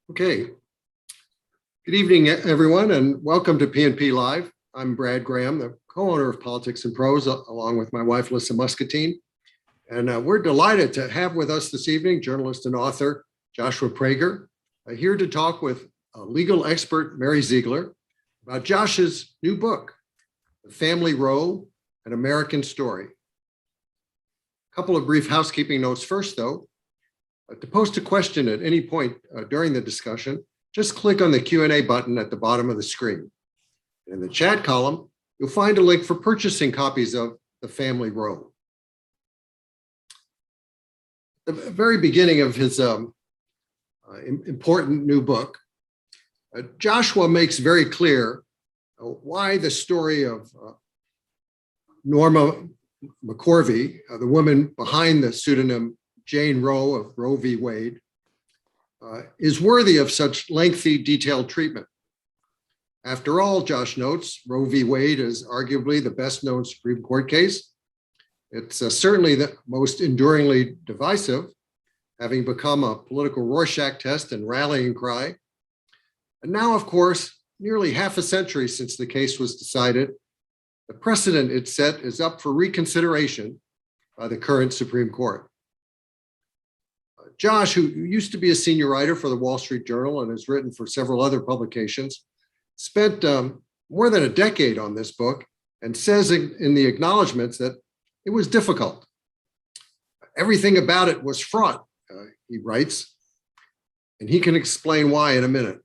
Okay. Good evening, everyone, and welcome to PNP Live. I'm Brad Graham, the co-owner of Politics and Prose, along with my wife, Lissa Muscatine. And we're delighted to have with us this evening journalist and author Joshua Prager, here to talk with legal expert Mary Ziegler about Josh's new book, The Family Roe, An American Story. A couple of brief housekeeping notes first, though. To post a question at any point during the discussion, just click on the Q&A button at the bottom of the screen. In the chat column, you'll find a link for purchasing copies of The Family Roe. The very beginning of his important new book, Joshua makes very clear why the story of Norma McCorvey, the woman behind the pseudonym Jane Roe of Roe v. Wade, is worthy of such lengthy, detailed treatment. After all, Josh notes, Roe v. Wade is arguably the best-known Supreme Court case. It's certainly the most enduringly divisive, having become a political Rorschach test and rallying cry. And now, of course, nearly half a century since the case was decided, the precedent it set is up for reconsideration by the current Supreme Court. Josh, who used to be a senior writer for the Wall Street Journal and has written for several other publications, spent more than a decade on this book and says in the acknowledgments that it was difficult. Everything about it was fraught, he writes, and he can explain why in a minute.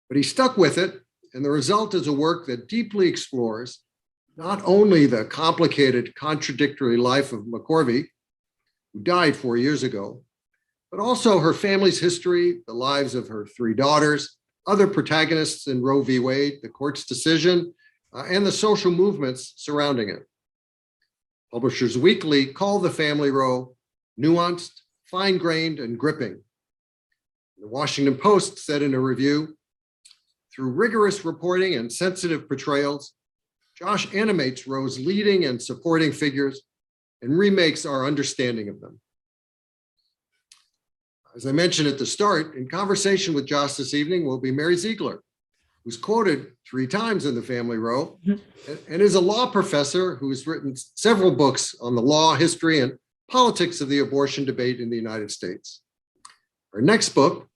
But he stuck with it, and the result is a work that deeply explores not only the complicated, contradictory life of McCorvey, who died 4 years ago, but also her family's history, the lives of her 3 daughters, other protagonists in Roe v. Wade, the court's decision, and the social movements surrounding it. Publishers Weekly call The Family Roe nuanced, fine-grained, and gripping. The Washington Post said in a review, through rigorous reporting and sensitive portrayals, Josh animates Roe's leading and supporting figures and remakes our understanding of them. As I mentioned at the start, in conversation with Josh this evening will be Mary Ziegler, who's quoted 3 times in The Family Roe and is a law professor who's written several books on the law, history, and politics of the abortion debate in the United States. Her next book,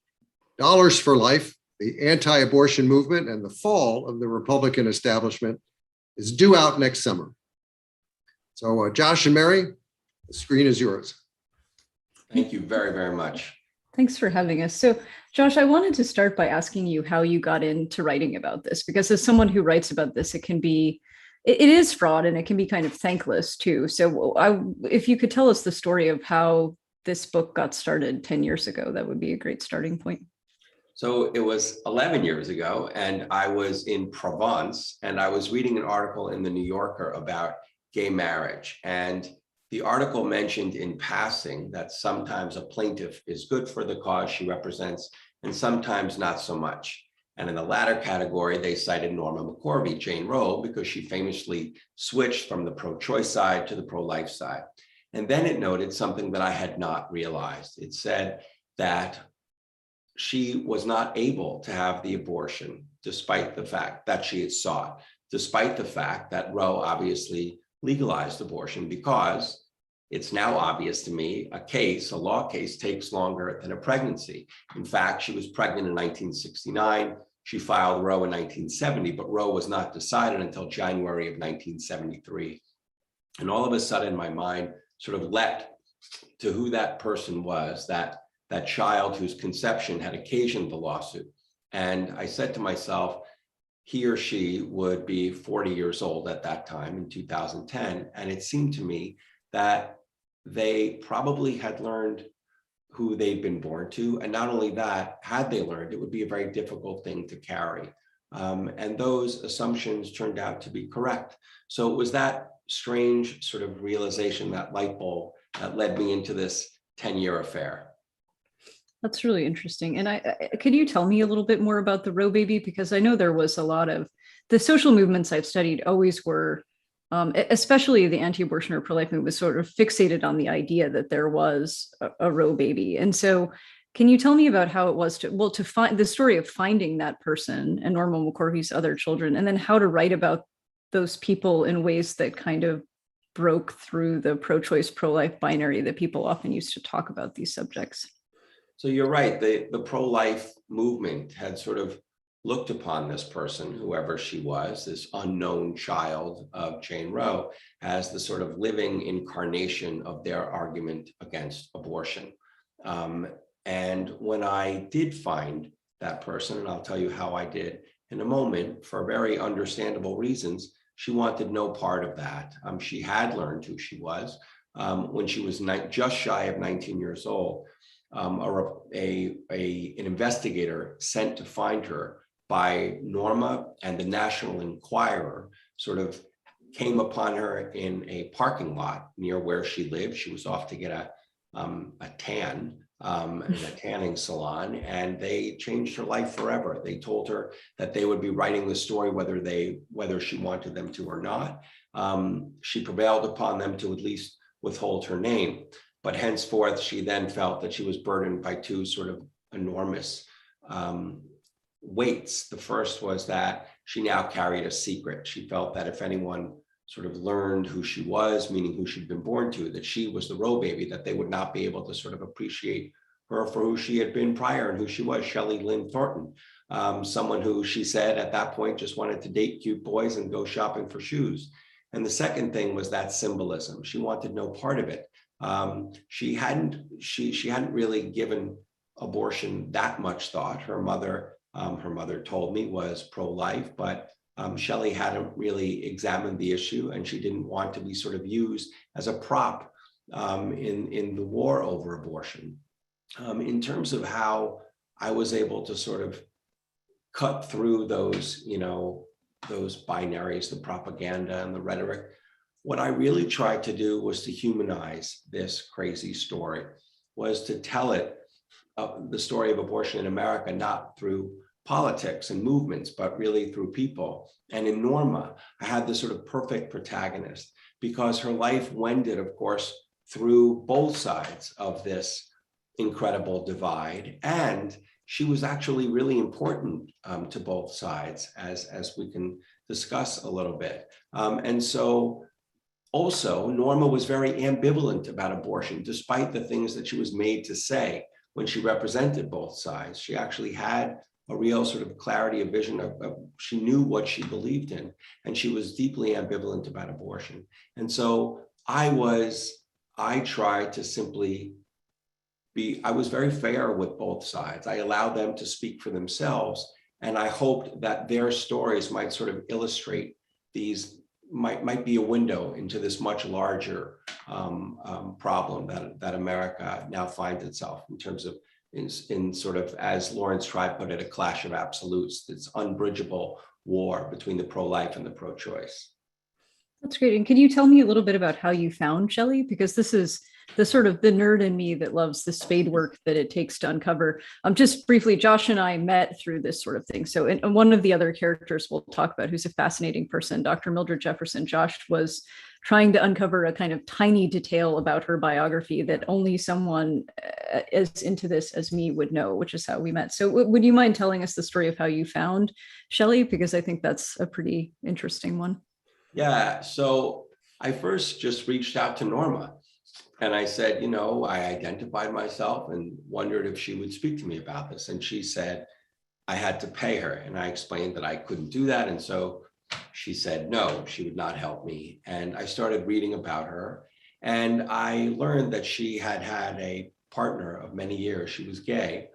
Dollars for Life, the Anti-Abortion Movement and the Fall of the Republican Establishment, is due out next summer. So Josh and Mary, the screen is yours. Thank you very, very much. Thanks for having us. So Josh, I wanted to start by asking you how you got into writing about this, because as someone who writes about this, it is fraught and it can be kind of thankless too. So if you could tell us the story of how this book got started 10 years ago, that would be a great starting point. So it was 11 years ago, and I was in Provence, and I was reading an article in the New Yorker about gay marriage. And the article mentioned in passing that sometimes a plaintiff is good for the cause she represents, and sometimes not so much. And in the latter category, they cited Norma McCorvey, Jane Roe, because she famously switched from the pro-choice side to the pro-life side. And then it noted something that I had not realized. It said that she was not able to have the abortion, despite the fact that she had sought, despite the fact that Roe obviously legalized abortion, because it's now obvious to me, a law case takes longer than a pregnancy. In fact, she was pregnant in 1969. She filed Roe in 1970, but Roe was not decided until January of 1973. And all of a sudden, my mind sort of leapt to who that person was, that child whose conception had occasioned the lawsuit. And I said to myself, he or she would be 40 years old at that time in 2010. And it seemed to me that they probably had learned who they've been born to. And not only that, had they learned, it would be a very difficult thing to carry. And those assumptions turned out to be correct. So it was that strange sort of realization, that light bulb, that led me into this 10-year affair. That's really interesting. And could you tell me a little bit more about the Roe baby? Because I know there was a lot of the social movements I've studied always were, especially the anti-abortion or pro-life movement, was sort of fixated on the idea that there was a Roe baby. And so can you tell me about how it was to find the story of finding that person and Norma McCorvey's other children, and then how to write about those people in ways that kind of broke through the pro-choice, pro-life binary that people often use to talk about these subjects? So you're right, the pro-life movement had sort of looked upon this person, whoever she was, this unknown child of Jane Roe, as the sort of living incarnation of their argument against abortion. And when I did find that person, and I'll tell you how I did in a moment, for very understandable reasons, she wanted no part of that. She had learned who she was when she was just shy of 19 years old. An investigator sent to find her by Norma and the National Enquirer sort of came upon her in a parking lot near where she lived. She was off to get a tan in a tanning salon, and they changed her life forever. They told her that they would be writing the story whether she wanted them to or not. She prevailed upon them to at least withhold her name. But henceforth, she then felt that she was burdened by two sort of enormous weights. The first was that she now carried a secret. She felt that if anyone sort of learned who she was, meaning who she'd been born to, that she was the Roe baby, that they would not be able to sort of appreciate her for who she had been prior and who she was, Shelley Lynn Thornton, someone who she said at that point just wanted to date cute boys and go shopping for shoes. And the second thing was that symbolism. She wanted no part of it. She hadn't really given abortion that much thought. Her mother told me was pro-life, but Shelley hadn't really examined the issue, and she didn't want to be sort of used as a prop in the war over abortion. In terms of how I was able to sort of cut through those, those binaries, the propaganda and the rhetoric, what I really tried to do was to humanize this crazy story, was to tell it, the story of abortion in America, not through politics and movements, but really through people. And in Norma, I had this sort of perfect protagonist because her life wended, of course, through both sides of this incredible divide. And she was actually really important to both sides, as we can discuss a little bit. And so also, Norma was very ambivalent about abortion, despite the things that she was made to say when she represented both sides. She actually had a real sort of clarity of vision of she knew what she believed in, and she was deeply ambivalent about abortion. And so I tried to simply I was very fair with both sides. I allowed them to speak for themselves, and I hoped that their stories might sort of illustrate these, might be a window into this much larger problem that America now finds itself in terms of in sort of, as Lawrence Tribe put it, a clash of absolutes, this unbridgeable war between the pro-life and the pro-choice. That's great. And can you tell me a little bit about how you found Shelley? Because this is the sort of the nerd in me that loves the spade work that it takes to uncover. Just briefly, Josh and I met through this sort of thing. So and one of the other characters we'll talk about, who's a fascinating person, Dr. Mildred Jefferson, Josh was trying to uncover a kind of tiny detail about her biography that only someone as into this as me would know, which is how we met. So would you mind telling us the story of how you found Shelley? Because I think that's a pretty interesting one. Yeah, so I first just reached out to Norma and I said, I identified myself and wondered if she would speak to me about this. And she said I had to pay her. And I explained that I couldn't do that. And so she said, no, she would not help me. And I started reading about her. And I learned that she had had a partner of many years. She was gay.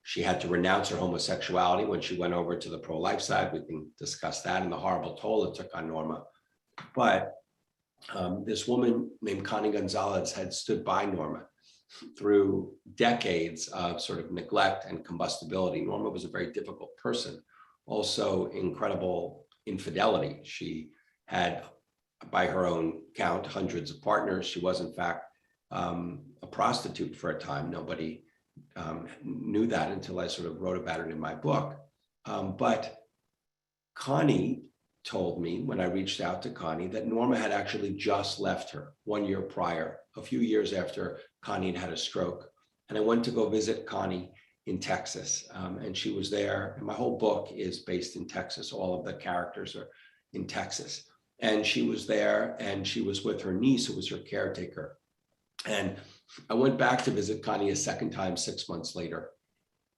She had to renounce her homosexuality when she went over to the pro-life side. We can discuss that and the horrible toll it took on Norma. But this woman named Connie Gonzalez had stood by Norma through decades of sort of neglect and combustibility. Norma was a very difficult person, also incredible infidelity. She had, by her own count, hundreds of partners. She was, in fact, a prostitute for a time. Nobody knew that until I sort of wrote about it in my book. But Connie told me when I reached out to Connie that Norma had actually just left her 1 year prior, a few years after Connie had had a stroke. And I went to go visit Connie in Texas, and she was there. And my whole book is based in Texas. All of the characters are in Texas. And she was there, and she was with her niece, who was her caretaker. And I went back to visit Connie a second time 6 months later.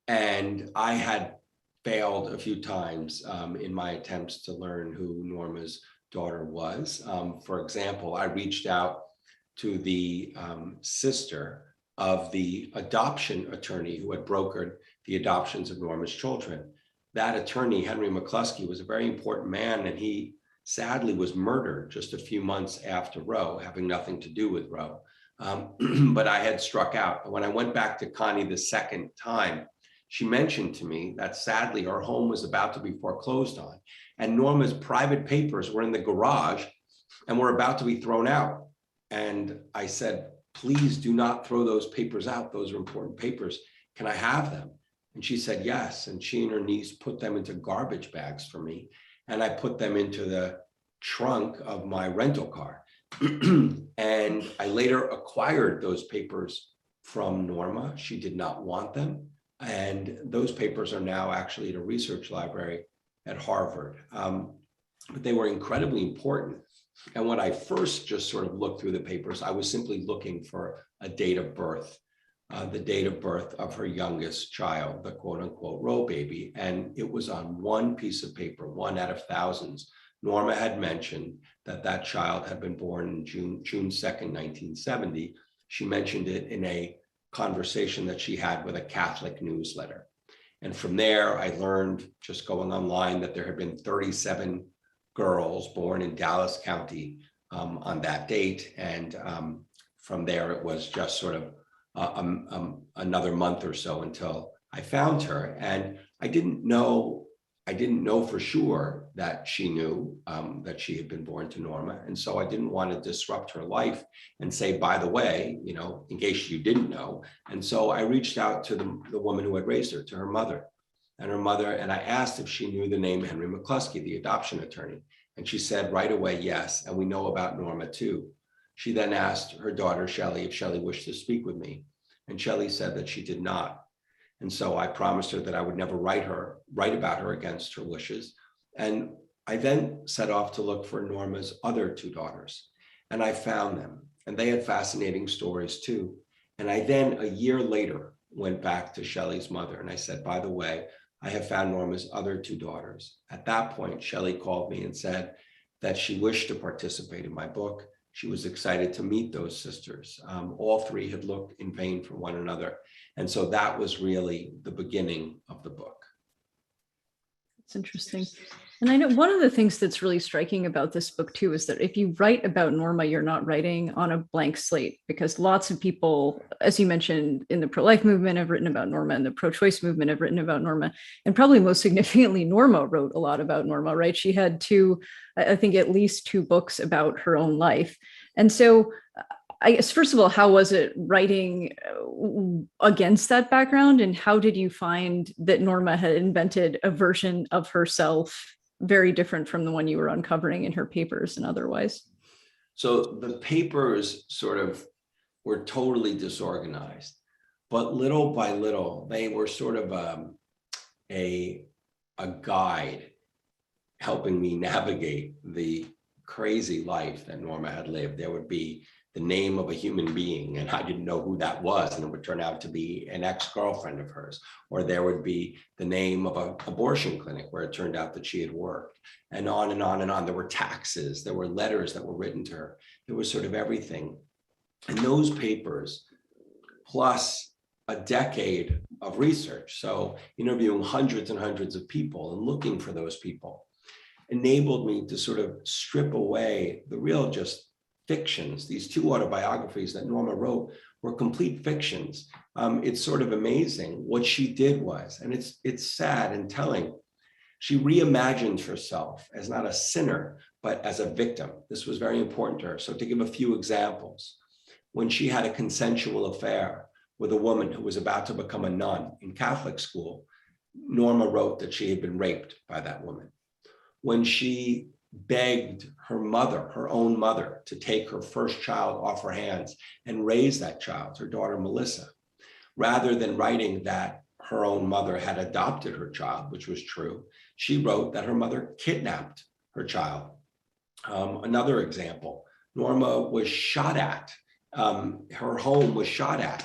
And I had failed a few times in my attempts to learn who Norma's daughter was. For example, I reached out to the sister of the adoption attorney who had brokered the adoptions of Norma's children. That attorney, Henry McCluskey, was a very important man, and he sadly was murdered just a few months after Roe, having nothing to do with Roe. But I had struck out. When I went back to Connie the second time, she mentioned to me that sadly her home was about to be foreclosed on, and Norma's private papers were in the garage and were about to be thrown out. And I said, please do not throw those papers out. Those are important papers. Can I have them? And she said yes. And she and her niece put them into garbage bags for me. And I put them into the trunk of my rental car. And I later acquired those papers from Norma. She did not want them. And those papers are now actually at a research library at Harvard. But they were incredibly important. And when I first just sort of looked through the papers, I was simply looking for a date of birth, the date of birth of her youngest child, the quote unquote Roe baby. And it was on one piece of paper, one out of thousands. Norma had mentioned that that child had been born in June 2nd, 1970. She mentioned it in a conversation that she had with a Catholic newsletter. And from there, I learned, just going online, that there had been 37 girls born in Dallas County on that date. And from there, it was just sort of another month or so until I found her. And I didn't know for sure that she knew that she had been born to Norma. And so I didn't want to disrupt her life and say, by the way, you know, in case you didn't know. And so I reached out to the woman who had raised her, to her mother. And I asked if she knew the name Henry McCluskey, the adoption attorney. And she said right away, yes. And we know about Norma too. She then asked her daughter, Shelley, if Shelley wished to speak with me. And Shelley said that she did not. And so I promised her that I would never write about her against her wishes. And I then set off to look for Norma's other two daughters. And I found them. And they had fascinating stories too. And I then, a year later, went back to Shelley's mother. And I said, by the way, I have found Norma's other two daughters. At that point, Shelley called me and said that she wished to participate in my book. She was excited to meet those sisters. All three had looked in vain for one another. And so that was really the beginning of the book. It's interesting. And I know one of the things that's really striking about this book too is that if you write about Norma, you're not writing on a blank slate, because lots of people, as you mentioned, in the pro-life movement have written about Norma, and the pro-choice movement have written about Norma. And probably most significantly, Norma wrote a lot about Norma, right? She had I think at least two books about her own life. And so I guess, first of all, how was it writing against that background? And how did you find that Norma had invented a version of herself very different from the one you were uncovering in her papers and otherwise? So the papers sort of were totally disorganized, but little by little, they were sort of a guide helping me navigate the crazy life that Norma had lived. There would be the name of a human being, and I didn't know who that was, and it would turn out to be an ex-girlfriend of hers. Or there would be the name of an abortion clinic where it turned out that she had worked, and on and on and on. There were taxes, there were letters that were written to her. There was sort of everything. And those papers, plus a decade of research, so interviewing hundreds and hundreds of people and looking for those people, enabled me to sort of strip away the real just fictions. These two autobiographies that Norma wrote were complete fictions. It's sort of amazing. What she did was, and it's sad and telling, she reimagined herself as not a sinner, but as a victim. This was very important to her. So to give a few examples, when she had a consensual affair with a woman who was about to become a nun in Catholic school, Norma wrote that she had been raped by that woman. When she begged her mother, her own mother, to take her first child off her hands and raise that child, her daughter Melissa, rather than writing that her own mother had adopted her child, which was true, she wrote that her mother kidnapped her child. Another example, Norma was shot at. Her home was shot at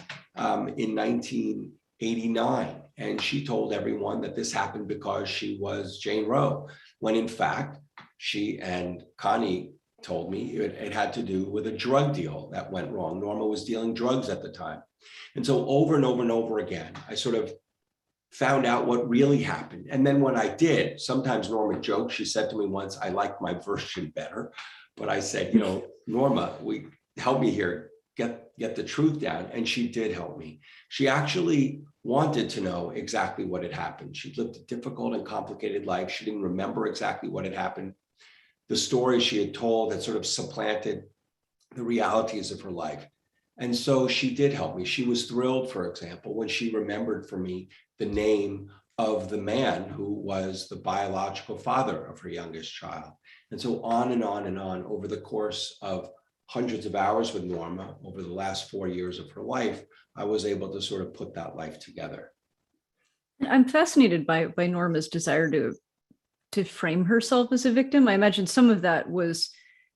in 1989. And she told everyone that this happened because she was Jane Roe, when in fact, she and Connie told me it had to do with a drug deal that went wrong. Norma was dealing drugs at the time. And so over and over and over again, I sort of found out what really happened. And then when I did, sometimes Norma joked, she said to me once, I like my version better. But I said, you know, Norma, help me here, get the truth down. And she did help me. She actually wanted to know exactly what had happened. She lived a difficult and complicated life. She didn't remember exactly what had happened. The stories she had told had sort of supplanted the realities of her life. And so she did help me. She was thrilled, for example, when she remembered for me the name of the man who was the biological father of her youngest child. And so on and on and on over the course of hundreds of hours with Norma over the last 4 years of her life, I was able to sort of put that life together. I'm fascinated by Norma's desire to frame herself as a victim. I imagine some of that was,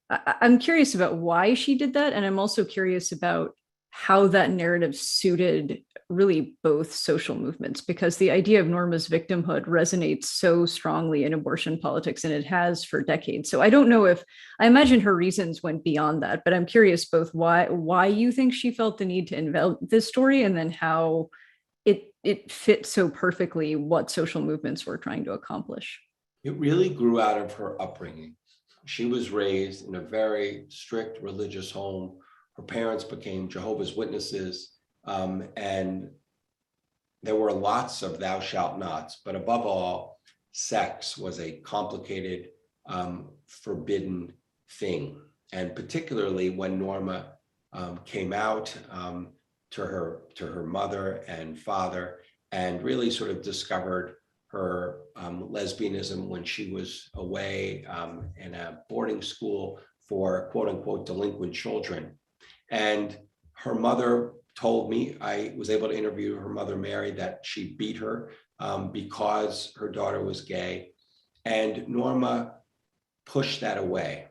I'm curious about why she did that. And I'm also curious about how that narrative suited really both social movements, because the idea of Norma's victimhood resonates so strongly in abortion politics, and it has for decades. So I don't know if, I imagine her reasons went beyond that, but I'm curious both why you think she felt the need to invent this story, and then how it fits so perfectly what social movements were trying to accomplish. It really grew out of her upbringing. She was raised in a very strict religious home. Her parents became Jehovah's Witnesses, and there were lots of thou shalt nots, but above all, sex was a complicated, forbidden thing. And particularly when Norma came out to her mother and father, and really sort of discovered her lesbianism when she was away in a boarding school for quote unquote delinquent children. And her mother told me, I was able to interview her mother, Mary, that she beat her because her daughter was gay. And Norma pushed that away.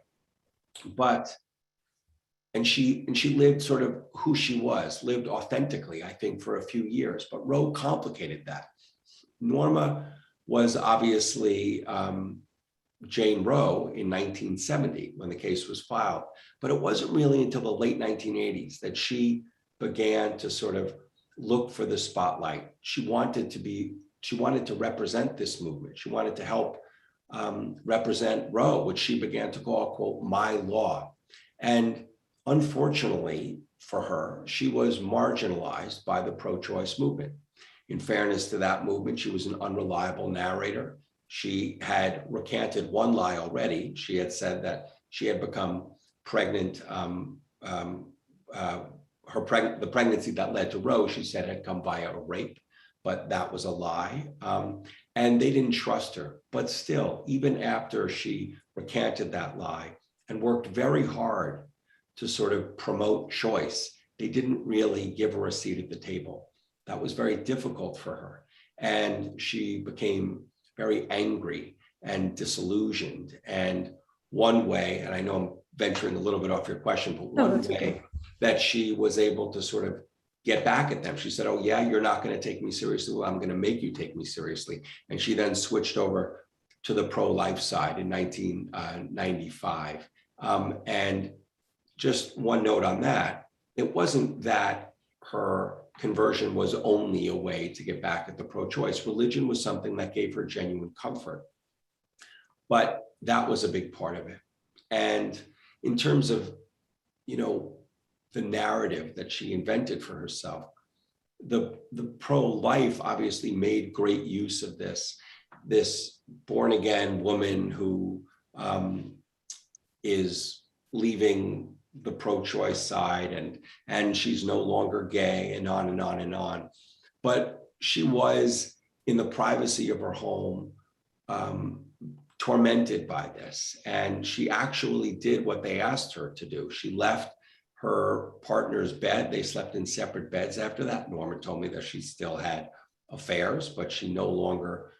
And she lived sort of who she was, lived authentically, I think, for a few years. But Roe complicated that. Norma was obviously Jane Roe in 1970 when the case was filed, but it wasn't really until the late 1980s that she began to sort of look for the spotlight. She wanted to represent this movement. She wanted to help represent Roe, which she began to call, quote, my law. And unfortunately for her, she was marginalized by the pro-choice movement. In fairness to that movement, she was an unreliable narrator. She had recanted one lie already. She had said that she had become pregnant. The pregnancy that led to Roe, she said, had come via a rape, but that was a lie. And they didn't trust her. But still, even after she recanted that lie and worked very hard to sort of promote choice, they didn't really give her a seat at the table. That was very difficult for her. And she became very angry and disillusioned. And one way, and I know I'm venturing a little bit off your question, but one way that she was able to sort of get back at them, she said, oh yeah, you're not going to take me seriously. Well, I'm going to make you take me seriously. And she then switched over to the pro-life side in 1995. And just one note on that, it wasn't that her conversion was only a way to get back at the pro-choice. Religion was something that gave her genuine comfort, but that was a big part of it. And in terms of the narrative that she invented for herself. The pro-life obviously made great use of this born-again woman who is leaving the pro-choice side, and she's no longer gay, and on and on and on. But she was in the privacy of her home, tormented by this. And she actually did what they asked her to do. She left her partner's bed. They slept in separate beds after that. Norma told me that she still had affairs, but she no longer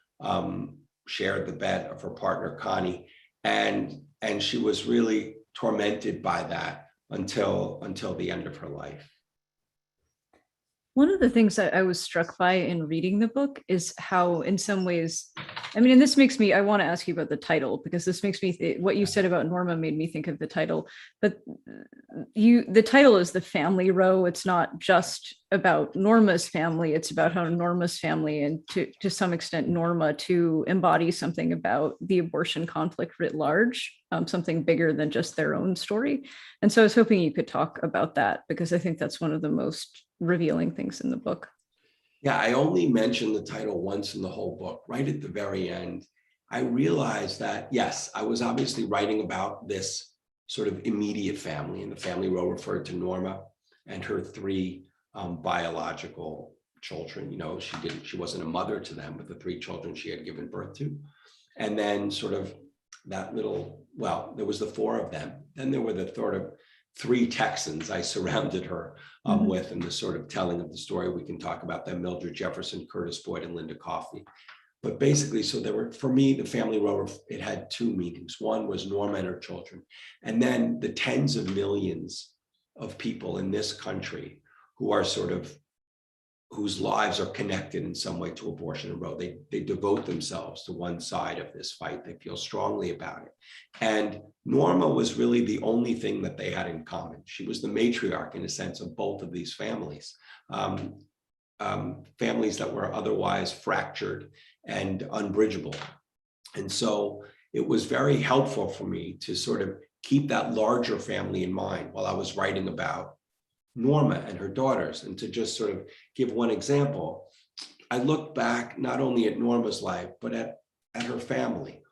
shared the bed of her partner, Connie. And she was really tormented by that until the end of her life. One of the things that I was struck by in reading the book is how, in some ways, I mean, and this makes me, I want to ask you about the title, because this makes me, what you said about Norma made me think of the title, but the title is The Family Roe. It's not just about Norma's family, it's about how Norma's family, and to some extent, Norma, to embody something about the abortion conflict writ large, something bigger than just their own story. And so I was hoping you could talk about that, because I think that's one of the most revealing things in the book. Yeah, I only mentioned the title once in the whole book, right at the very end. I realized that, yes, I was obviously writing about this sort of immediate family, and the Family Roe referred to Norma and her three biological children. She wasn't a mother to them, but the three children she had given birth to. And then sort of that little, well, there was the four of them. Then there were the sort of three Texans I surrounded her with, and the sort of telling of the story. We can talk about them: Mildred Jefferson, Curtis Boyd, and Linda Coffey. But basically, so there were, for me, the Family Roe, it had two meanings. One was Norma and her children, and then the tens of millions of people in this country who are sort of, whose lives are connected in some way to abortion and Roe. They devote themselves to one side of this fight. They feel strongly about it. And Norma was really the only thing that they had in common. She was the matriarch, in a sense, of both of these families, families that were otherwise fractured and unbridgeable. And so it was very helpful for me to sort of keep that larger family in mind while I was writing about Norma and her daughters. And to just sort of give one example, I looked back not only at Norma's life, but at her family.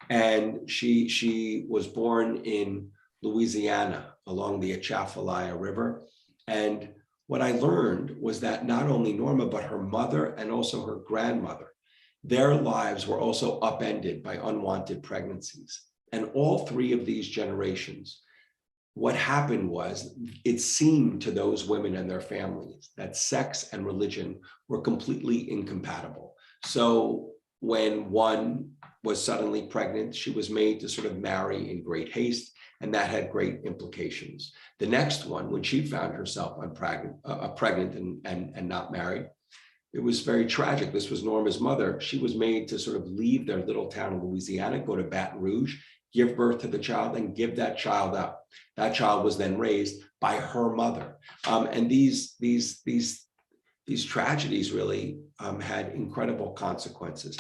And she was born in Louisiana along the Atchafalaya River. And what I learned was that not only Norma, but her mother and also her grandmother, their lives were also upended by unwanted pregnancies. And all three of these generations, what happened was, it seemed to those women and their families that sex and religion were completely incompatible. So when one was suddenly pregnant, she was made to sort of marry in great haste, and that had great implications. The next one, when she found herself pregnant and not married, it was very tragic. This was Norma's mother. She was made to sort of leave their little town in Louisiana, go to Baton Rouge, give birth to the child, and give that child up. That child was then raised by her mother. And these tragedies really had incredible consequences.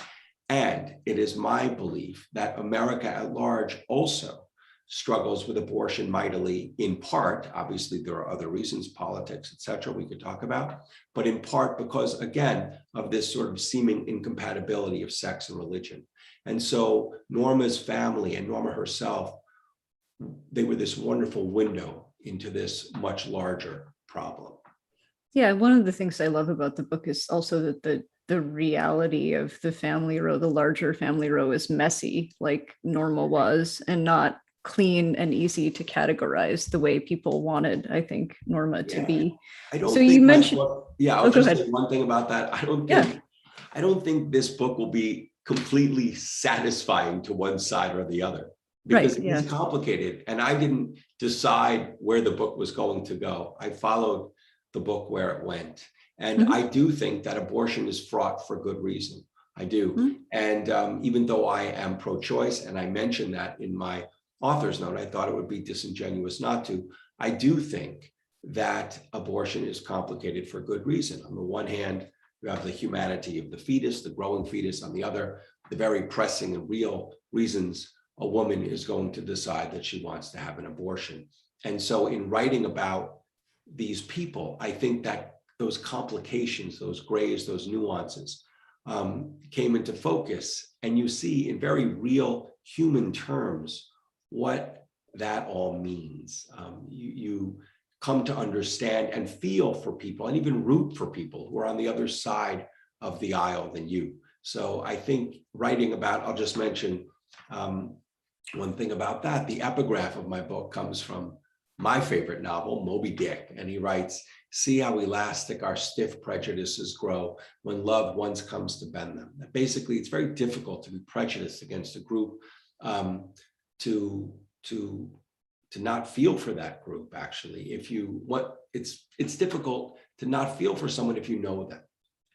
And it is my belief that America at large also struggles with abortion mightily, in part, obviously there are other reasons, politics, et cetera, we could talk about, but in part because, again, of this sort of seeming incompatibility of sex and religion. And so Norma's family and Norma herself, they were this wonderful window into this much larger problem. Yeah, one of the things I love about the book is also that the reality of the Family Roe, the larger Family Roe, is messy, like Norma was, and not clean and easy to categorize the way people wanted, I think, Norma to be. I don't so think you mentioned, I'll just say one thing about that. I don't think this book will be completely satisfying to one side or the other, because it's complicated, and I didn't decide where the book was going to go. I followed the book where it went. And I do think that abortion is fraught for good reason. I do. And even though I am pro-choice, and I mentioned that in my author's note, I thought it would be disingenuous not to. I do think that abortion is complicated for good reason. On the one hand, you have the humanity of the fetus, the growing fetus. On the other, the very pressing and real reasons a woman is going to decide that she wants to have an abortion. And so in writing about these people, I think that those complications, those grays, those nuances came into focus. And you see in very real human terms what that all means. You come to understand and feel for people and even root for people who are on the other side of the aisle than you. So I think writing about, I'll just mention one thing about that. The epigraph of my book comes from my favorite novel, Moby Dick. And he writes, "See how elastic our stiff prejudices grow when love once comes to bend them." Basically, it's very difficult to be prejudiced against a group, to not feel for that group. Actually, if you what it's difficult to not feel for someone if you know them.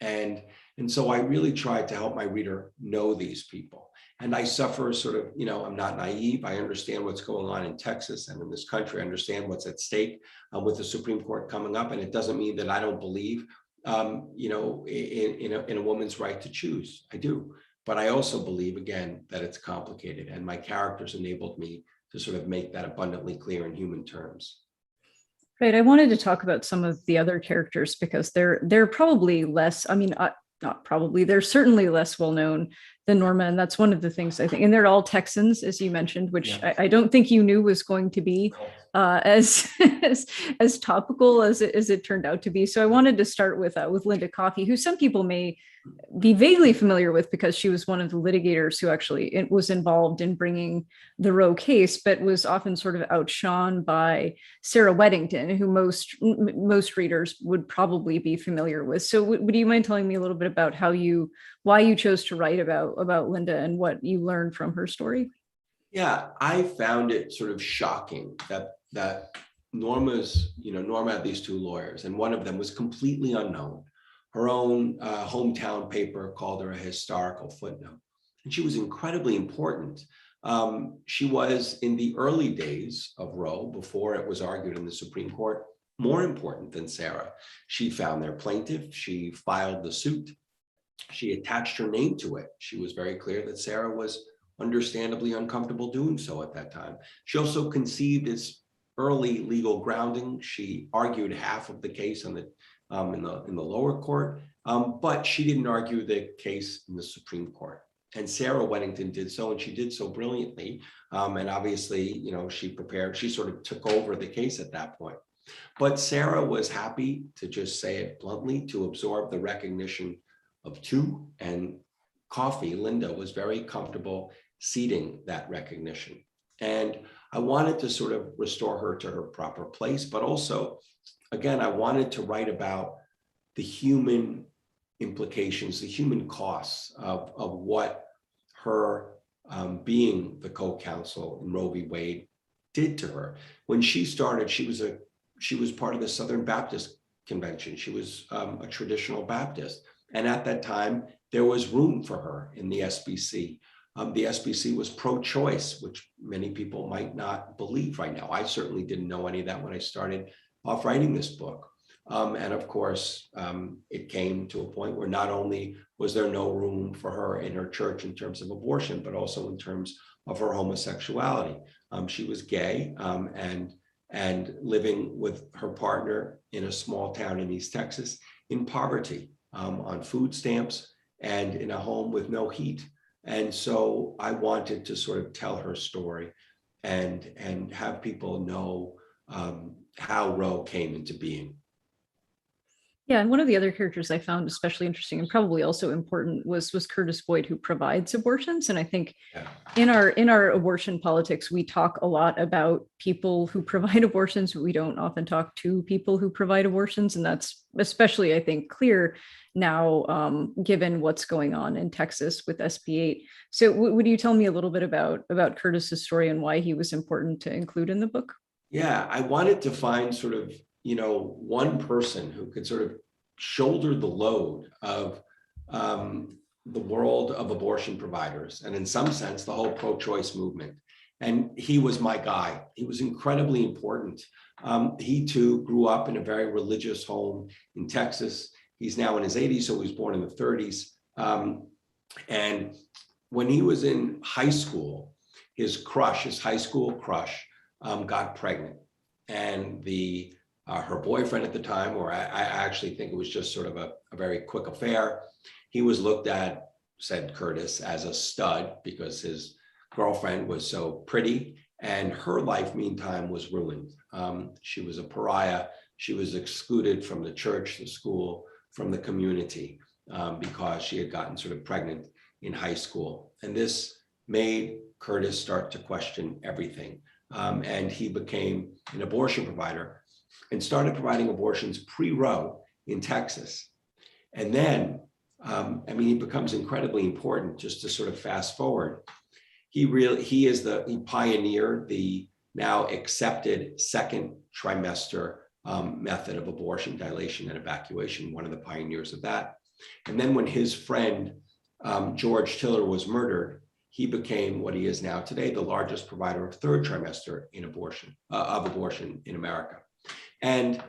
And so I really tried to help my reader know these people. And I suffer sort of, I'm not naive. I understand what's going on in Texas and in this country. I understand what's at stake with the Supreme Court coming up. And it doesn't mean that I don't believe, in a woman's right to choose. I do. But I also believe, again, that it's complicated. And my characters enabled me to sort of make that abundantly clear in human terms. Right. I wanted to talk about some of the other characters because they're probably less, not probably, they're certainly less well known than Norma. And that's one of the things I think, and they're all Texans, as you mentioned, which Yeah. I don't think you knew was going to be as topical as it turned out to be. So I wanted to start with Linda Coffey, who some people may be vaguely familiar with because she was one of the litigators who actually was involved in bringing the Roe case, but was often sort of outshone by Sarah Weddington, who most readers would probably be familiar with. So would you mind telling me a little bit about why you chose to write about Linda and what you learned from her story? Yeah, I found it sort of shocking that Norma had these two lawyers, and one of them was completely unknown. Her own hometown paper called her a historical footnote. And she was incredibly important. She was, in the early days of Roe, before it was argued in the Supreme Court, more important than Sarah. She found their plaintiff. She filed the suit. She attached her name to it. She was very clear that Sarah was understandably uncomfortable doing so at that time. She also conceived its early legal grounding. She argued half of the case in the lower court, but she didn't argue the case in the Supreme Court. And Sarah Weddington did so, and she did so brilliantly. And obviously, she sort of took over the case at that point. But Sarah was happy, to just say it bluntly, to absorb the recognition of two, and Linda was very comfortable ceding that recognition. And I wanted to sort of restore her to her proper place, but also, again, I wanted to write about the human implications, the human costs of what her being the co-counsel in Roe v. Wade did to her. When she started, she was part of the Southern Baptist Convention. She was a traditional Baptist. And at that time, there was room for her in the SBC. The SBC was pro-choice, which many people might not believe right now. I certainly didn't know any of that when I started off writing this book. And of course, it came to a point where not only was there no room for her in her church in terms of abortion, but also in terms of her homosexuality. She was gay and living with her partner in a small town in East Texas in poverty, on food stamps and in a home with no heat. And so I wanted to sort of tell her story and have people know how Roe came into being. Yeah, and one of the other characters I found especially interesting and probably also important was Curtis Boyd, who provides abortions. And I think in our abortion politics, we talk a lot about people who provide abortions, but we don't often talk to people who provide abortions. And that's especially, I think, clear now, given what's going on in Texas with SB 8. So would you tell me a little bit about Curtis's story and why he was important to include in the book? Yeah, I wanted to find sort of, one person who could sort of shoulder the load of the world of abortion providers, and in some sense, the whole pro-choice movement. And he was my guy. He was incredibly important. He too grew up in a very religious home in Texas. He's now in his 80s, so he was born in the 30s. And when he was in high school, his crush, his high school crush, got pregnant. And her boyfriend at the time, or I actually think it was just sort of a very quick affair, he was looked at, said Curtis, as a stud because his girlfriend was so pretty, and her life, meantime, was ruined. She was a pariah. She was excluded from the church, the school, from the community because she had gotten sort of pregnant in high school. And this made Curtis start to question everything. And he became an abortion provider and started providing abortions pre-Roe in Texas. And then, he becomes incredibly important. Just to sort of fast forward, he pioneered the now accepted second trimester method of abortion, dilation and evacuation, one of the pioneers of that. And then when his friend, George Tiller, was murdered, he became what he is now today, the largest provider of third trimester of abortion in America. And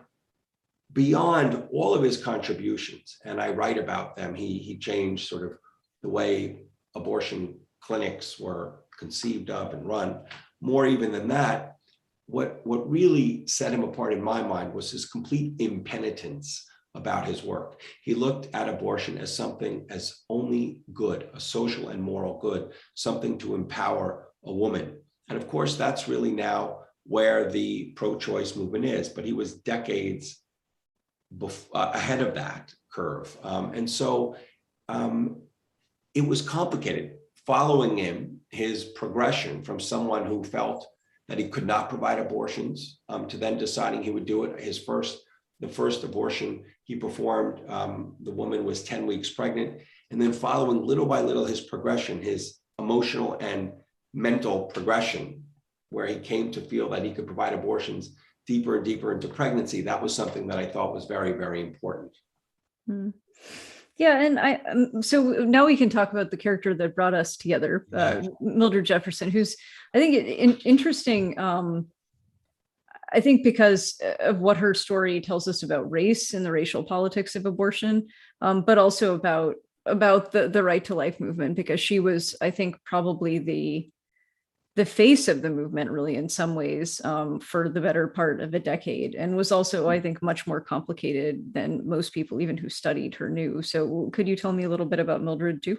beyond all of his contributions, and I write about them, he changed sort of the way abortion clinics were conceived of and run. More even than that, what really set him apart in my mind was his complete impenitence about his work. He looked at abortion as something as only good, a social and moral good, something to empower a woman. And of course, that's really now where the pro-choice movement is, but he was decades ahead of that curve. And so it was complicated following him, his progression from someone who felt that he could not provide abortions to then deciding he would do it. The first abortion he performed, the woman was 10 weeks pregnant. And then following little by little his progression, his emotional and mental progression, where he came to feel that he could provide abortions deeper and deeper into pregnancy, that was something that I thought was very, very important. Mm. Yeah, and so now we can talk about the character that brought us together, Mildred Jefferson, who's, I think, interesting. I think because of what her story tells us about race and the racial politics of abortion, but also about the right to life movement, because she was, I think, probably the face of the movement, really, in some ways, for the better part of a decade, and was also, I think, much more complicated than most people, even who studied her, knew. So could you tell me a little bit about Mildred too?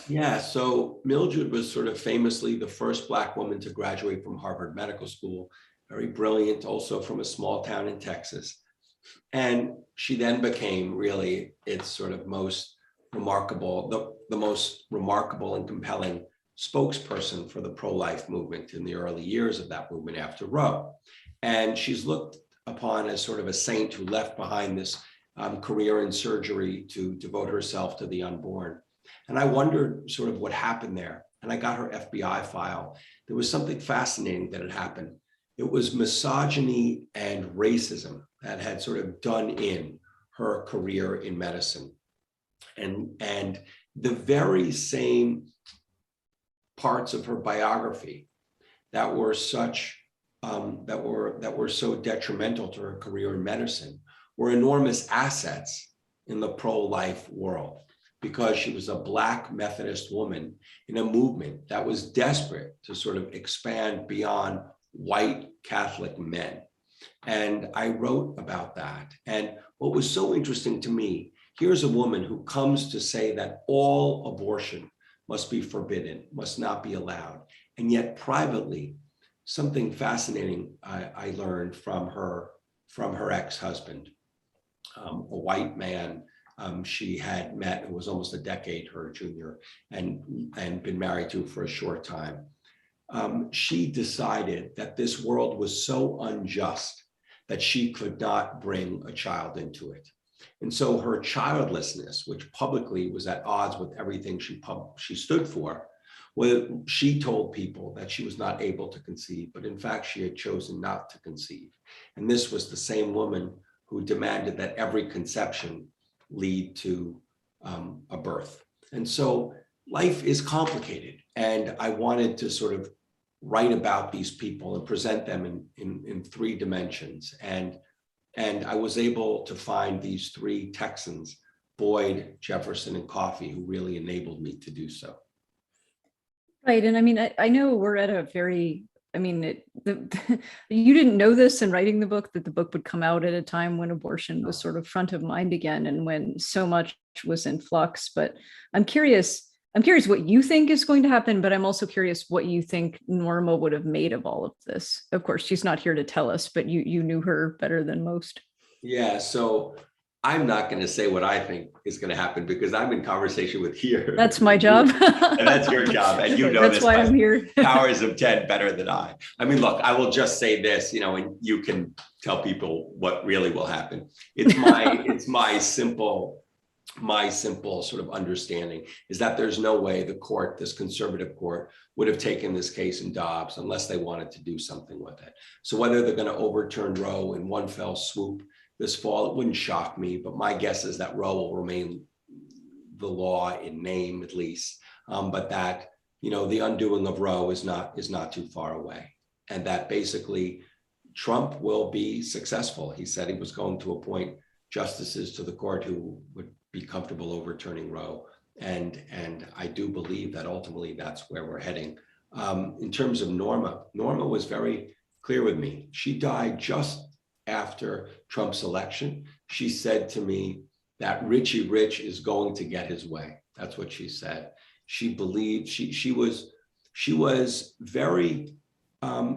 Yeah, so Mildred was sort of famously the first Black woman to graduate from Harvard Medical School, very brilliant, also from a small town in Texas. And she then became really its sort of most remarkable, the most remarkable and compelling spokesperson for the pro-life movement in the early years of that movement after Roe. And she's looked upon as sort of a saint who left behind this career in surgery to devote herself to the unborn. And I wondered sort of what happened there. And I got her FBI file. There was something fascinating that had happened. It was misogyny and racism that had sort of done in her career in medicine. And the very same parts of her biography that were such that were so detrimental to her career in medicine were enormous assets in the pro-life world, because she was a Black Methodist woman in a movement that was desperate to sort of expand beyond white Catholic men. And I wrote about that. And what was so interesting to me, here's a woman who comes to say that all abortion must be forbidden, must not be allowed. And yet privately, something fascinating I learned from her ex-husband, a white man she had met, who was almost a decade her junior, and been married to for a short time. She decided that this world was so unjust that she could not bring a child into it. And so her childlessness, which publicly was at odds with everything she stood for, she told people that she was not able to conceive, but in fact, she had chosen not to conceive. And this was the same woman who demanded that every conception lead to a birth. And so life is complicated. And I wanted to sort of write about these people and present them in three dimensions. And I was able to find these three Texans, Boyd, Jefferson, and Coffey, who really enabled me to do so. Right. And I mean, I know we're at a very, I mean, you didn't know this in writing the book, that the book would come out at a time when abortion was sort of front of mind again and when so much was in flux. But I'm curious, what you think is going to happen, but I'm also curious what you think Norma would have made of all of this. Of course, she's not here to tell us, but you knew her better than most. Yeah, so I'm not going to say what I think is going to happen because I'm in conversation with here. That's my job. And that's your job. And you know That's this why I'm here. powers of 10 better than I. I mean, look, I will just say this, and you can tell people what really will happen. It's my simple sort of understanding is that there's no way the court, this conservative court, would have taken this case in Dobbs unless they wanted to do something with it. So whether they're going to overturn Roe in one fell swoop this fall, it wouldn't shock me, but my guess is that Roe will remain the law in name, at least, but that the undoing of Roe is not too far away, and that basically Trump will be successful. He said he was going to appoint justices to the court who would be comfortable overturning Roe, and I do believe that ultimately that's where we're heading. In terms of Norma was very clear with me. She died just after Trump's election. She said to me that Richie Rich is going to get his way. That's what she said. She believed she was very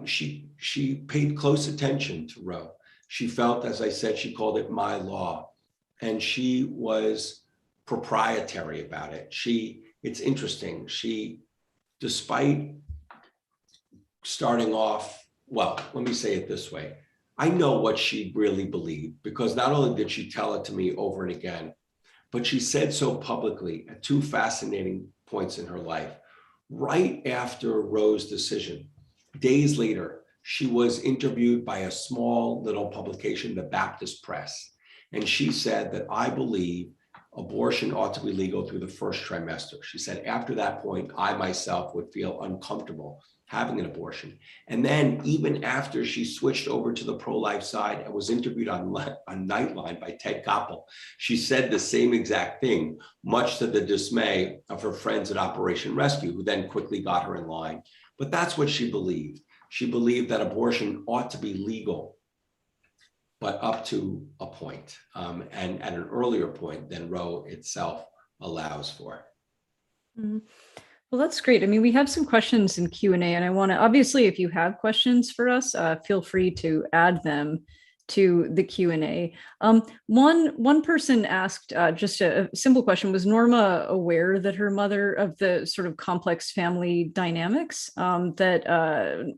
she paid close attention to Roe. She felt, as I said, she called it my law, and she was proprietary about it. It's interesting. Despite starting off, well, let me say it this way. I know what she really believed because not only did she tell it to me over and again, but she said so publicly at two fascinating points in her life. Right after Roe's decision, days later, she was interviewed by a small little publication, the Baptist Press. And she said that I believe abortion ought to be legal through the first trimester. She said, after that point, I myself would feel uncomfortable having an abortion. And then even after she switched over to the pro-life side and was interviewed on Nightline by Ted Koppel, she said the same exact thing, much to the dismay of her friends at Operation Rescue, who then quickly got her in line. But that's what she believed. She believed that abortion ought to be legal, but up to a point, and at an earlier point than Roe itself allows for. Mm-hmm. Well, that's great. I mean, we have some questions in Q&A, and I want to, obviously, if you have questions for us, feel free to add them to the Q&A. One person asked just a simple question: was Norma aware that her mother, of the sort of complex family dynamics, that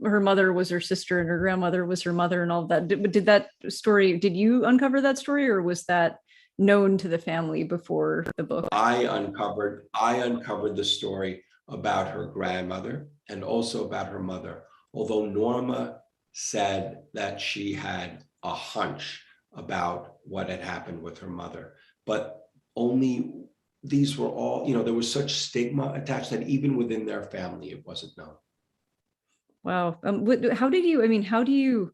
her mother was her sister and her grandmother was her mother and all of that? Did you uncover that story, or was that known to the family before the book? I uncovered the story about her grandmother and also about her mother, although Norma said that she had a hunch about what had happened with her mother, but only these were all, there was such stigma attached that even within their family, it wasn't known. Wow. How do you,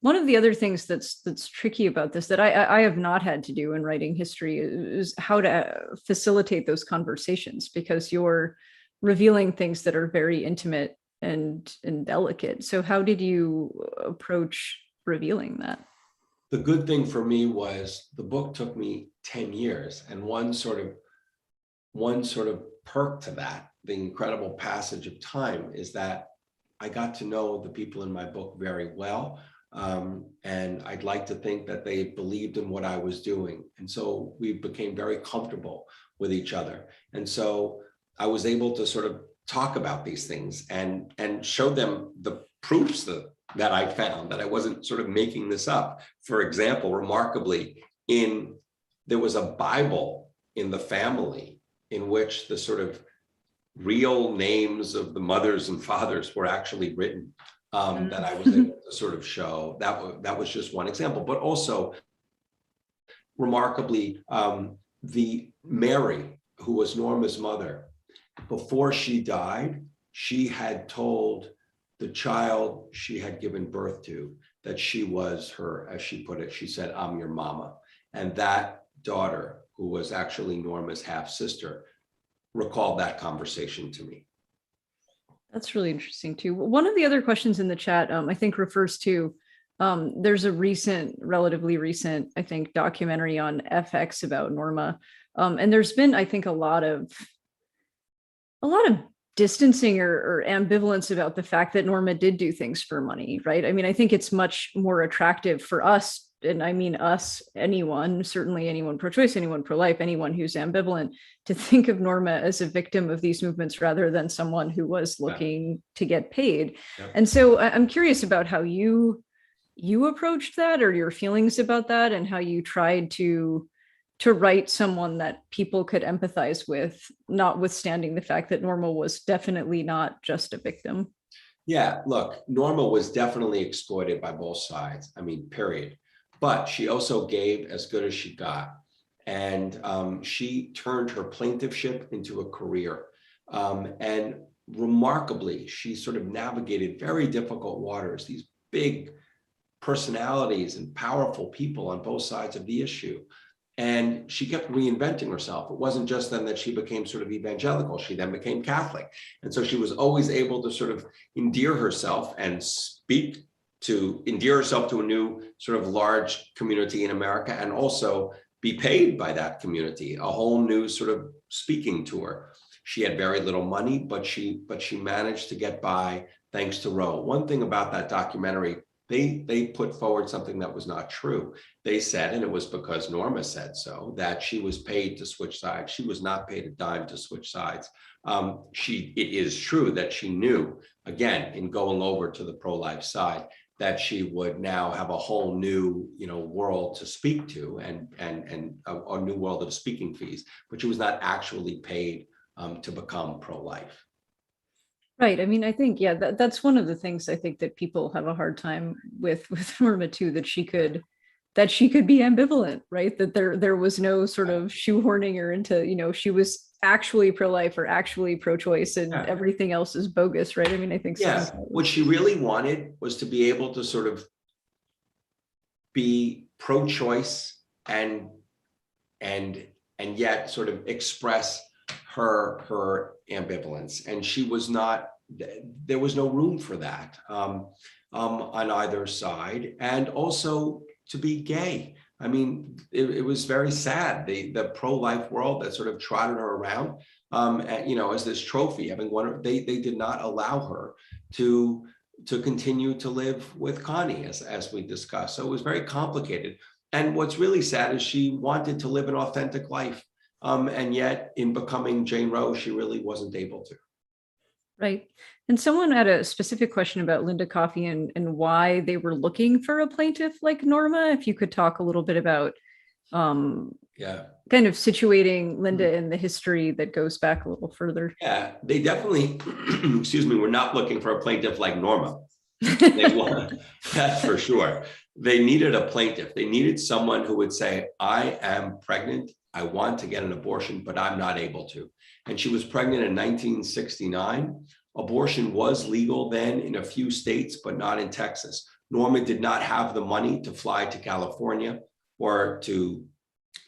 one of the other things that's tricky about this that I have not had to do in writing history is how to facilitate those conversations, because you're revealing things that are very intimate and delicate. So how did you approach revealing that? The good thing for me was the book took me 10 years, and one sort of perk to that, the incredible passage of time, is that I got to know the people in my book very well. And I'd like to think that they believed in what I was doing. And so we became very comfortable with each other. And so I was able to sort of talk about these things and show them the proofs that I found, that I wasn't sort of making this up. For example, remarkably, there was a Bible in the family in which the sort of real names of the mothers and fathers were actually written, that I was able to sort of show. That was just one example, but also remarkably, the Mary, who was Norma's mother, before she died, she had told the child she had given birth to that she was her, as she put it, she said, "I'm your mama." And that daughter, who was actually Norma's half sister, recalled that conversation to me. That's really interesting too. One of the other questions in the chat, I think refers to, there's a relatively recent, I think, documentary on FX about Norma. And there's been, I think, a lot of distancing or ambivalence about the fact that Norma did do things for money, right? I mean, I think it's much more attractive for us, and I mean us, anyone, certainly anyone pro-choice, anyone pro-life, anyone who's ambivalent, to think of Norma as a victim of these movements rather than someone who was looking to get paid. Yep. And so I'm curious about how you approached that, or your feelings about that, and how you tried to write someone that people could empathize with, notwithstanding the fact that Norma was definitely not just a victim. Yeah, look, Norma was definitely exploited by both sides. I mean, period. But she also gave as good as she got. And she turned her plaintiffship into a career. And remarkably, she sort of navigated very difficult waters, these big personalities and powerful people on both sides of the issue. And she kept reinventing herself. It wasn't just then that she became sort of evangelical. She then became Catholic. And so she was always able to sort of endear herself and endear herself to a new sort of large community in America, and also be paid by that community, a whole new sort of speaking tour. She had very little money, but she managed to get by thanks to Roe. One thing about that documentary, they put forward something that was not true. They said, and it was because Norma said so, that she was paid to switch sides. She was not paid a dime to switch sides. It is true that she knew, again, in going over to the pro-life side, that she would now have a whole new, world to speak to, and a new world of speaking fees, but she was not actually paid to become pro-life. Right. I mean, I think, yeah, that's one of the things I think that people have a hard time with Norma too, that she could be ambivalent, right? That there was no sort of shoehorning her into, she was actually pro-life or actually pro-choice, and everything else is bogus, right? I mean, I think what she really wanted was to be able to sort of be pro-choice and yet sort of express her ambivalence, and she was not. There was no room for that on either side, and also to be gay. I mean, it was very sad. The pro-life world that sort of trotted her around, as this trophy, having won. They did not allow her to continue to live with Connie, as we discussed. So it was very complicated. And what's really sad is she wanted to live an authentic life. And yet in becoming Jane Roe, she really wasn't able to. Right. And someone had a specific question about Linda Coffey and why they were looking for a plaintiff like Norma. If you could talk a little bit about kind of situating Linda in the history that goes back a little further. Yeah, they definitely, were not looking for a plaintiff like Norma. They want, that's for sure. They needed a plaintiff. They needed someone who would say, I am pregnant. I want to get an abortion, but I'm not able to. And she was pregnant in 1969. Abortion was legal then in a few states, but not in Texas. Norma did not have the money to fly to California or to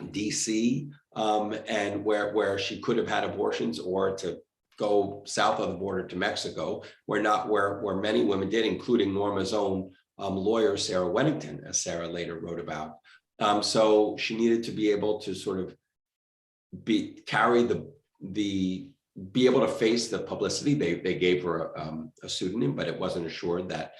DC, and where she could have had abortions, or to go south of the border to Mexico, where many women did, including Norma's own lawyer, Sarah Weddington, as Sarah later wrote about. So she needed to be able to sort of be able to face the publicity. They gave her a pseudonym, but it wasn't assured that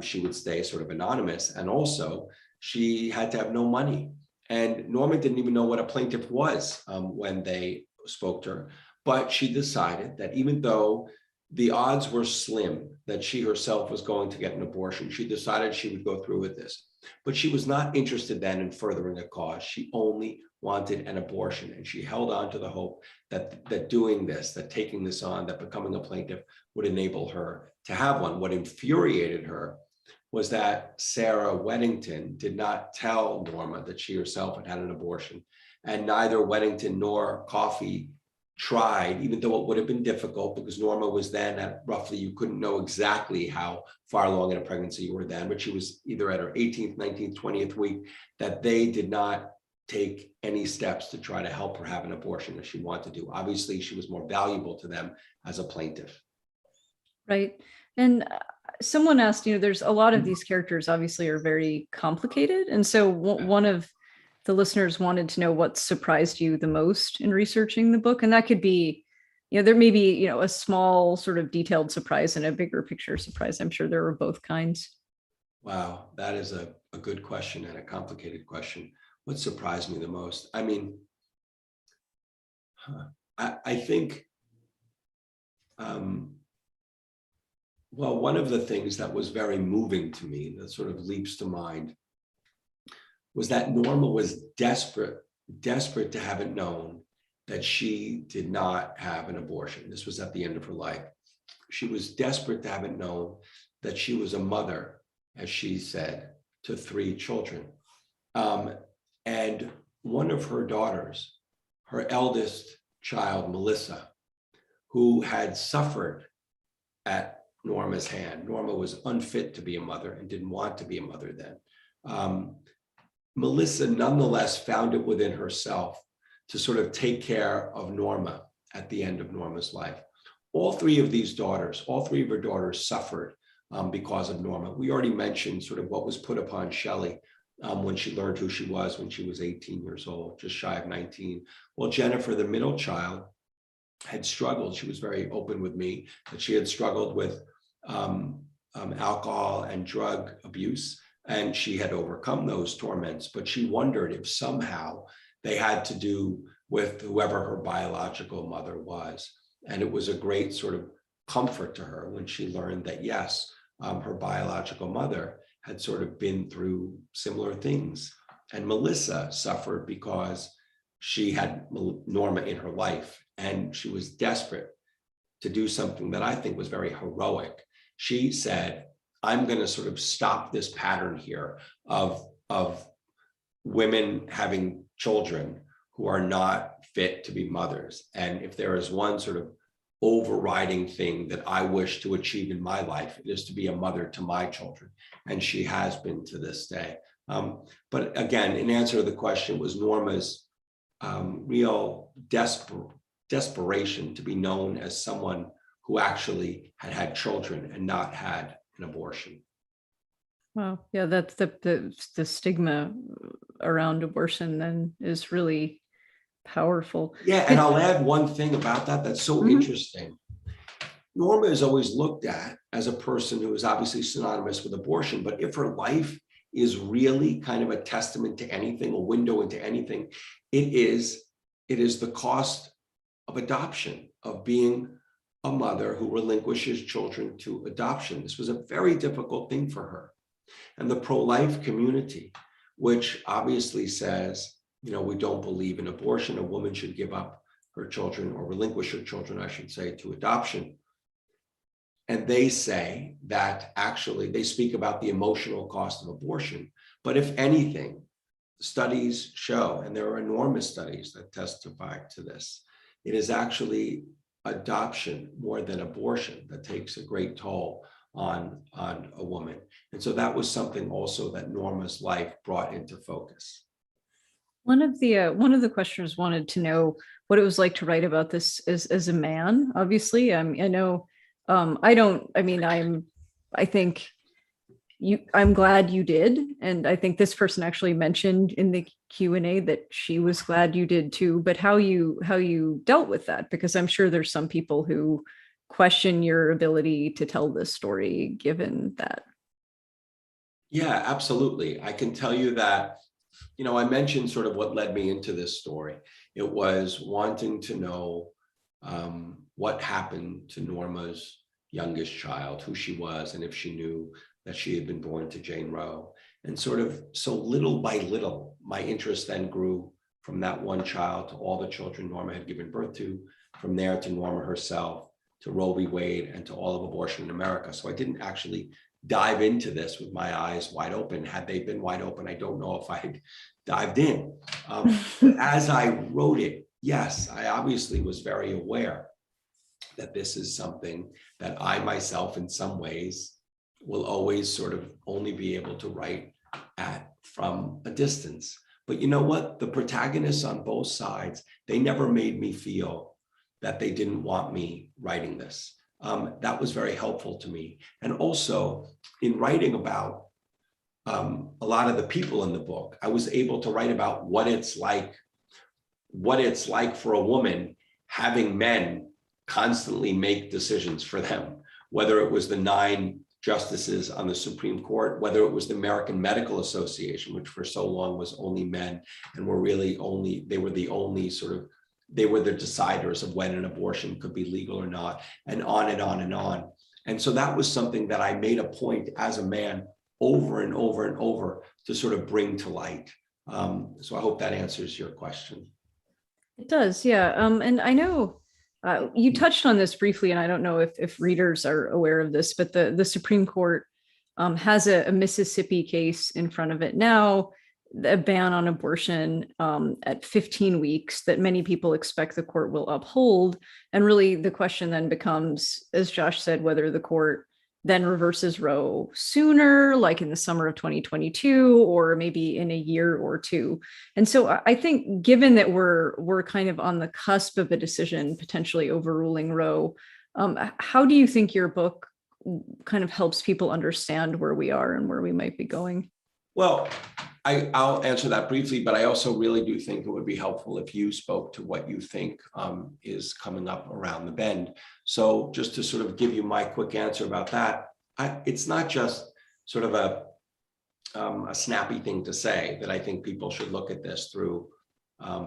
she would stay sort of anonymous. And also, she had to have no money. And Norma didn't even know what a plaintiff was when they spoke to her. But she decided that even though the odds were slim that she herself was going to get an abortion, she decided she would go through with this. But she was not interested then in furthering a cause. She only wanted an abortion. And she held on to the hope that doing this, that taking this on, that becoming a plaintiff would enable her to have one. What infuriated her was that Sarah Weddington did not tell Norma that she herself had had an abortion. And neither Weddington nor Coffey tried, even though it would have been difficult, because Norma was then at roughly, you couldn't know exactly how far along in a pregnancy you were then, but she was either at her 18th, 19th, 20th week, that they did not take any steps to try to help her have an abortion as she wanted to do. Obviously, she was more valuable to them as a plaintiff. Right. And someone asked, there's a lot of these characters obviously are very complicated. And so one of the listeners wanted to know what surprised you the most in researching the book. And that could be, there may be, a small sort of detailed surprise and a bigger picture surprise. I'm sure there were both kinds. Wow, that is a good question and a complicated question. What surprised me the most? I mean, I think, well, one of the things that was very moving to me that sort of leaps to mind was that Norma was desperate to have it known that she did not have an abortion. This was at the end of her life. She was desperate to have it known that she was a mother, as she said, to 3 children. And one of her daughters, her eldest child, Melissa, who had suffered at Norma's hand. Norma was unfit to be a mother and didn't want to be a mother then. Melissa nonetheless found it within herself to sort of take care of Norma at the end of Norma's life. All 3 of these daughters, all 3 of her daughters suffered because of Norma. We already mentioned sort of what was put upon Shelley when she learned who she was when she was 18 years old, just shy of 19. Well, Jennifer, the middle child, had struggled. She was very open with me that she had struggled with alcohol and drug abuse, and she had overcome those torments, but she wondered if somehow they had to do with whoever her biological mother was. And it was a great sort of comfort to her when she learned that, yes, her biological mother had sort of been through similar things. And Melissa suffered because she had Norma in her life, and she was desperate to do something that I think was very heroic. She said, I'm going to sort of stop this pattern here of women having children who are not fit to be mothers. And if there is one sort of overriding thing that I wish to achieve in my life, it is to be a mother to my children. And she has been to this day. But again, in answer to the question, was Norma's real desperation to be known as someone who actually had children and not had an abortion. Wow. Yeah, that's the stigma around abortion then is really powerful. Yeah, and I'll add one thing about that that's so interesting. Norma is always looked at as a person who is obviously synonymous with abortion, but if her life is really kind of a testament to anything, a window into anything, it is the cost of adoption, of being a mother who relinquishes children to adoption. This was a very difficult thing for her. And the pro-life community, which obviously says, we don't believe in abortion, a woman should give up her children or relinquish her children, I should say, to adoption. And they say that actually they speak about the emotional cost of abortion. But if anything, studies show, and there are enormous studies that testify to this, it is actually adoption more than abortion that takes a great toll on a woman. And so that was something also that Norma's life brought into focus. One of the questioners wanted to know what it was like to write about this as a man. Obviously, I know I'm glad you did, and I think this person actually mentioned in the Q&A that she was glad you did too. But how you dealt with that, because I'm sure there's some people who question your ability to tell this story given that. Yeah, absolutely. I can tell you that, I mentioned sort of what led me into this story. It was wanting to know what happened to Norma's youngest child, who she was, and if she knew that she had been born to Jane Roe. And sort of, so little by little, my interest then grew from that one child to all the children Norma had given birth to, from there to Norma herself, to Roe v. Wade, and to all of abortion in America. So I didn't actually dive into this with my eyes wide open. Had they been wide open, I don't know if I had dived in. As I wrote it, yes, I obviously was very aware that this is something that I myself, in some ways, will always sort of only be able to write at from a distance. But you know what? The protagonists on both sides, they never made me feel that they didn't want me writing this. that was very helpful to me. And also in writing about a lot of the people in the book, I was able to write about what it's like for a woman having men constantly make decisions for them, whether it was the 9 justices on the Supreme Court, whether it was the American Medical Association, which for so long was only men and were really they were the deciders of when an abortion could be legal or not, and on and on and on. And so that was something that I made a point as a man over and over and over to sort of bring to light. So I hope that answers your question. It does, yeah. And I know you touched on this briefly, and I don't know if readers are aware of this, but the Supreme Court has a Mississippi case in front of it now, a ban on abortion at 15 weeks that many people expect the court will uphold. And really the question then becomes, as Josh said, whether the court then reverses Roe sooner, like in the summer of 2022, or maybe in a year or two. And so I think, given that we're kind of on the cusp of a decision potentially overruling Roe, how do you think your book kind of helps people understand where we are and where we might be going? Well, I'll answer that briefly, but I also really do think it would be helpful if you spoke to what you think is coming up around the bend. So just to sort of give you my quick answer about that, it's not just sort of a snappy thing to say that I think people should look at this through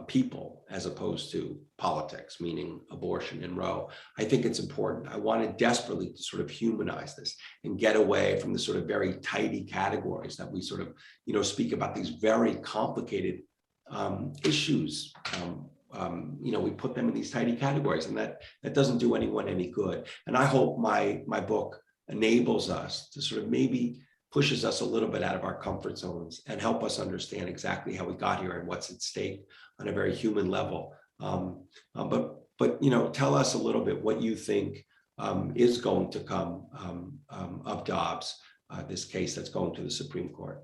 people as opposed to politics, meaning abortion and Roe. I think it's important. I wanted desperately to sort of humanize this and get away from the sort of very tidy categories that we sort of, speak about, these very complicated issues. We put them in these tidy categories, and that doesn't do anyone any good. And I hope my book enables us to sort of maybe pushes us a little bit out of our comfort zones and help us understand exactly how we got here and what's at stake on a very human level. But tell us a little bit what you think is going to come of Dobbs, this case that's going to the Supreme Court.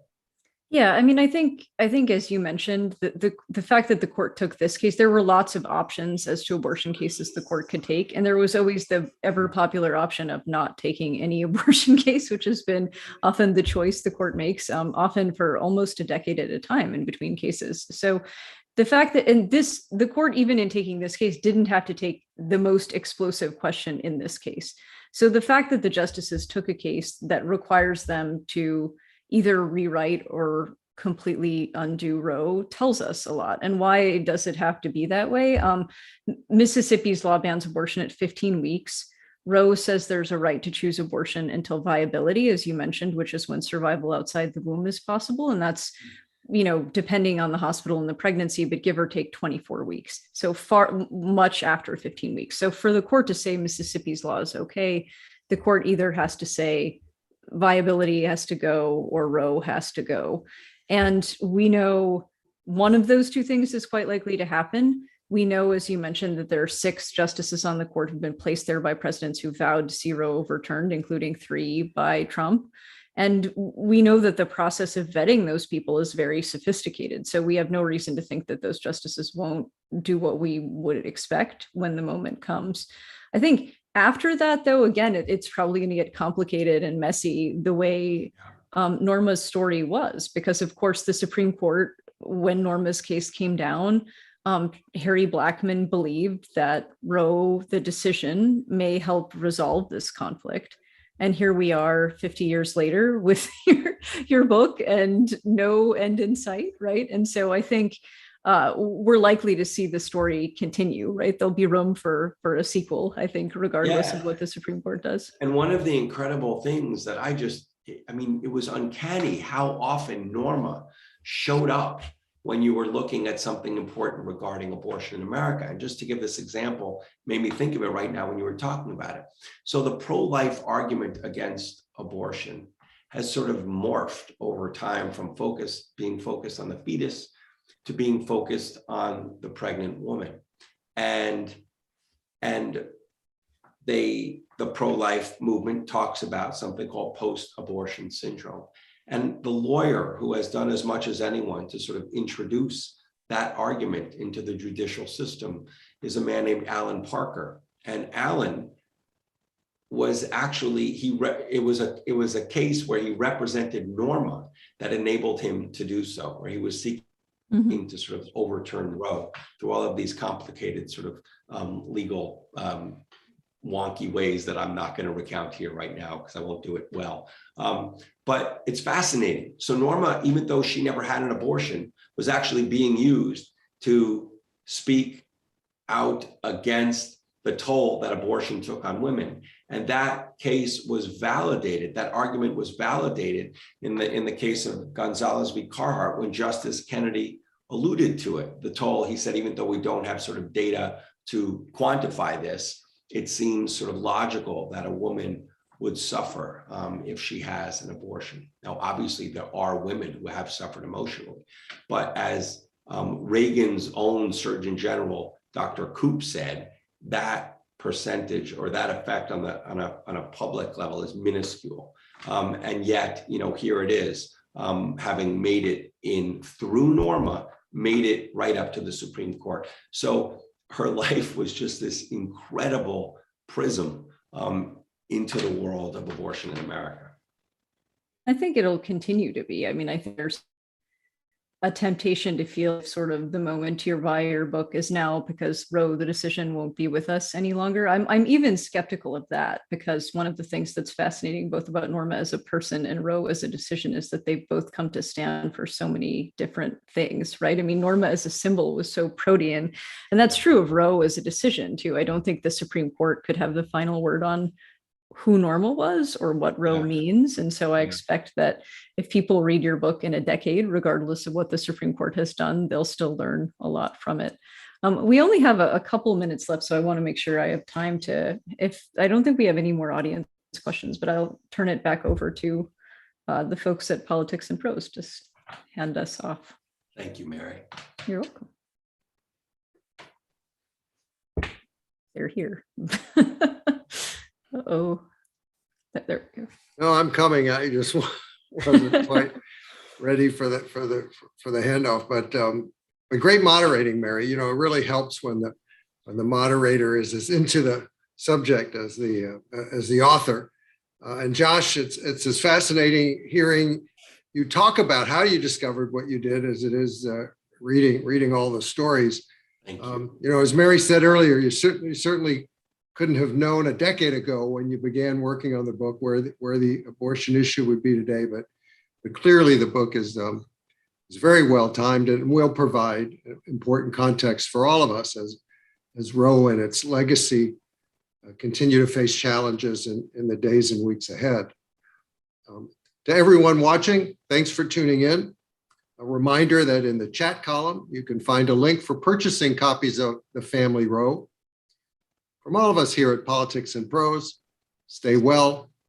Yeah, I mean, I think as you mentioned, the fact that the court took this case, there were lots of options as to abortion cases the court could take, and there was always the ever popular option of not taking any abortion case, which has been often the choice the court makes, often for almost a decade at a time in between cases. So the fact that the court, even in taking this case, didn't have to take the most explosive question in this case. So the fact that the justices took a case that requires them to either rewrite or completely undo Roe tells us a lot. And why does it have to be that way? Mississippi's law bans abortion at 15 weeks. Roe says there's a right to choose abortion until viability, as you mentioned, which is when survival outside the womb is possible. And that's, depending on the hospital and the pregnancy, but give or take 24 weeks. So much after 15 weeks. So for the court to say Mississippi's law is okay, the court either has to say viability has to go or Roe has to go. And we know one of those two things is quite likely to happen. We know, as you mentioned, that there are 6 justices on the court who've been placed there by presidents who vowed to see Roe overturned, including 3 by Trump. And we know that the process of vetting those people is very sophisticated. So we have no reason to think that those justices won't do what we would expect when the moment comes. I think after that, though, again, it's probably going to get complicated and messy the way Norma's story was, because, of course, the Supreme Court, when Norma's case came down, Harry Blackmun believed that Roe, the decision, may help resolve this conflict. And here we are 50 years later with your book and no end in sight, right? And so I think we're likely to see the story continue, right? There'll be room for a sequel, I think, regardless of what the Supreme Court does. And one of the incredible things that it was uncanny how often Norma showed up when you were looking at something important regarding abortion in America. And just to give this example, made me think of it right now when you were talking about it. So the pro-life argument against abortion has sort of morphed over time from being focused on the fetus to being focused on the pregnant woman. And the pro-life movement talks about something called post-abortion syndrome. And the lawyer who has done as much as anyone to sort of introduce that argument into the judicial system is a man named Alan Parker. And Alan was actually, it was a case where he represented Norma that enabled him to do so, where he was seeking to sort of overturn Roe through all of these complicated sort of legal wonky ways that I'm not going to recount here right now because I won't do it well. But it's fascinating. So Norma, even though she never had an abortion, was actually being used to speak out against the toll that abortion took on women. And that case was validated, that argument was validated in the case of Gonzalez v. Carhart, when Justice Kennedy alluded to it. The toll, he said, even though we don't have sort of data to quantify this, it seems sort of logical that a woman would suffer if she has an abortion. Now, obviously, there are women who have suffered emotionally, but as Reagan's own Surgeon General, Dr. Koop, said, that percentage or that effect on a public level is minuscule. And yet, here it is, having made it in through Norma, made it right up to the Supreme Court. So her life was just this incredible prism into the world of abortion in America. I think it'll continue to be. I mean, I think there's a temptation to feel sort of the moment you buy your book is now, because Roe, the decision, won't be with us any longer. I'm even skeptical of that, because one of the things that's fascinating both about Norma as a person and Roe as a decision is that they both come to stand for so many different things, right? I mean, Norma as a symbol was so protean, and that's true of Roe as a decision too. I don't think the Supreme Court could have the final word on who Norma was or what Roe means. And so I expect that if people read your book in a decade, regardless of what the Supreme Court has done, they'll still learn a lot from it. We only have a couple minutes left, so I want to make sure I have time to, I don't think we have any more audience questions, but I'll turn it back over to the folks at Politics and Prose. Just hand us off. Thank you, Mary. You're welcome. They're here. Uh-oh. There we go. No, I'm coming. I just wasn't quite ready for the handoff, but great moderating, Mary. It really helps when the moderator is as into the subject as the author. And Josh, it's as fascinating hearing you talk about how you discovered what you did as it is reading all the stories. Thank you. As Mary said earlier, you certainly couldn't have known a decade ago when you began working on the book where the abortion issue would be today, but clearly the book is very well timed and will provide important context for all of us as Roe and its legacy continue to face challenges in the days and weeks ahead. To everyone watching, thanks for tuning in. A reminder that in the chat column, you can find a link for purchasing copies of The Family Roe. From all of us here at Politics and Prose, stay well,